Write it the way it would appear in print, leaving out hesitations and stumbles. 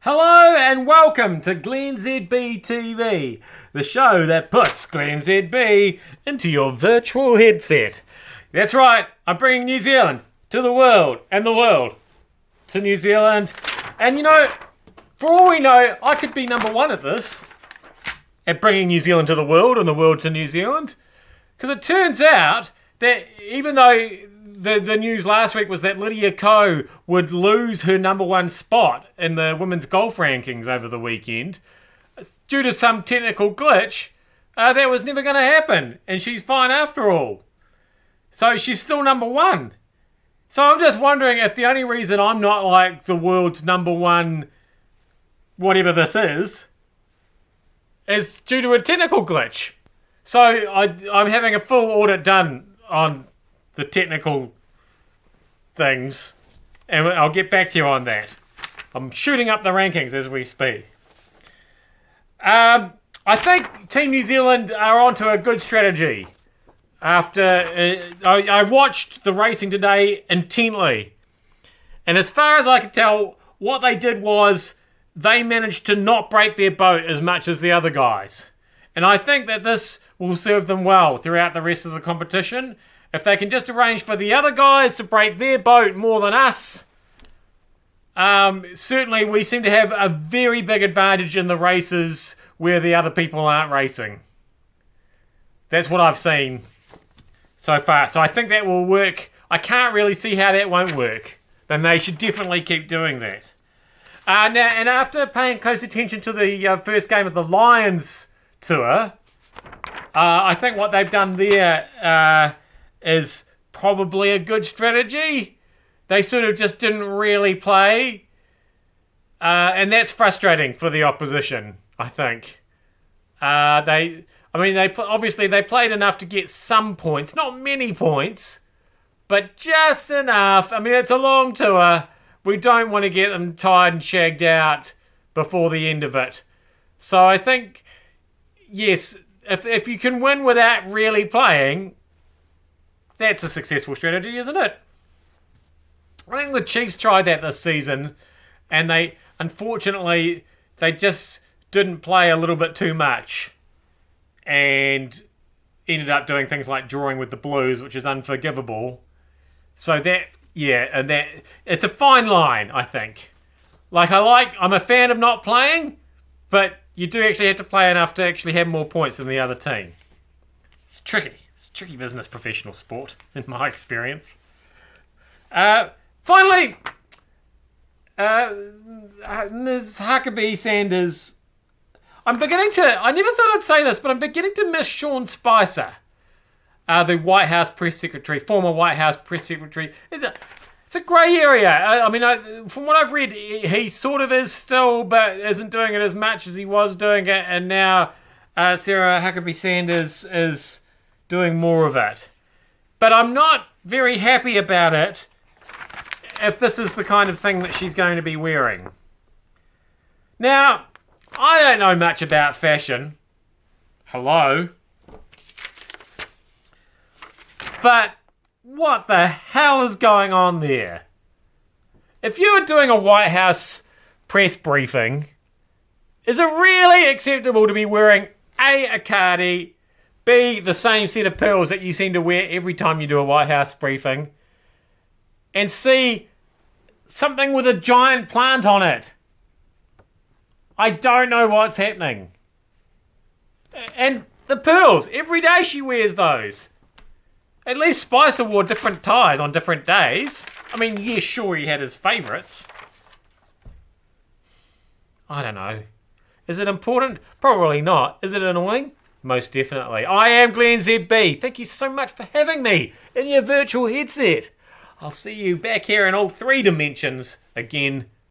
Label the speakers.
Speaker 1: Hello and welcome to glennzb TV, the show that puts glennzb into your virtual headset. That's right, I'm bringing New Zealand to the world and the world to New Zealand. And you know, for all we know, I could be number one at this, at bringing New Zealand to the world and the world to New Zealand. Because it turns out that even though the news last week was that Lydia Ko would lose her number one spot in the women's golf rankings over the weekend due to some technical glitch, that was never going to happen. And she's fine after all. So she's still number one. So I'm just wondering if the only reason I'm not like the world's number one, whatever this is due to a technical glitch. So I'm having a full audit done on the technical things, and I'll get back to you on that. I'm shooting up the rankings as we speak. I think Team New Zealand are onto a good strategy. After I watched the racing today intently, and as far as I could tell, what they did was they managed to not break their boat as much as the other guys. And I think that this will serve them well throughout the rest of the competition. If they can just arrange for the other guys to break their boat more than us, certainly we seem to have a very big advantage in the races where the other people aren't racing. That's what I've seen so far. So I think that will work. I can't really see how that won't work. Then they should definitely keep doing that. Now, and after paying close attention to the first game of the Lions tour, I think what they've done there is probably a good strategy. They sort of just didn't really play, and that's frustrating for the opposition, I think. They obviously they played enough to get some points, not many points, but just enough. I mean, it's a long tour. We don't want to get them tired and shagged out before the end of it. So I think, yes, if you can win without really playing, that's a successful strategy, isn't it? I think the Chiefs tried that this season, and they just didn't play a little bit too much and ended up doing things like drawing with the Blues, which is unforgivable. So it's a fine line, I think. I'm a fan of not playing, but you do actually have to play enough to actually have more points than the other team. It's tricky. It's tricky business, professional sport, in my experience. Finally, Ms. Huckabee Sanders. I never thought I'd say this, but I'm beginning to miss Sean Spicer, the White House press secretary, former White House press secretary. It's a grey area. From what I've read, he sort of is still, but isn't doing it as much as he was doing it, and now Sarah Huckabee Sanders is doing more of it. But I'm not very happy about it if this is the kind of thing that she's going to be wearing. Now, I don't know much about fashion. Hello? But what the hell is going on there? If you were doing a White House press briefing, is it really acceptable to be wearing A cardi, B, the same set of pearls that you seem to wear every time you do a White House briefing, and C, something with a giant plant on it? I don't know what's happening. And the pearls, every day she wears those. At least Spicer wore different ties on different days. I mean, yeah, sure, he had his favourites. I don't know. Is it important? Probably not. Is it annoying? Most definitely. I am glennzb. Thank you so much for having me in your virtual headset. I'll see you back here in all three dimensions again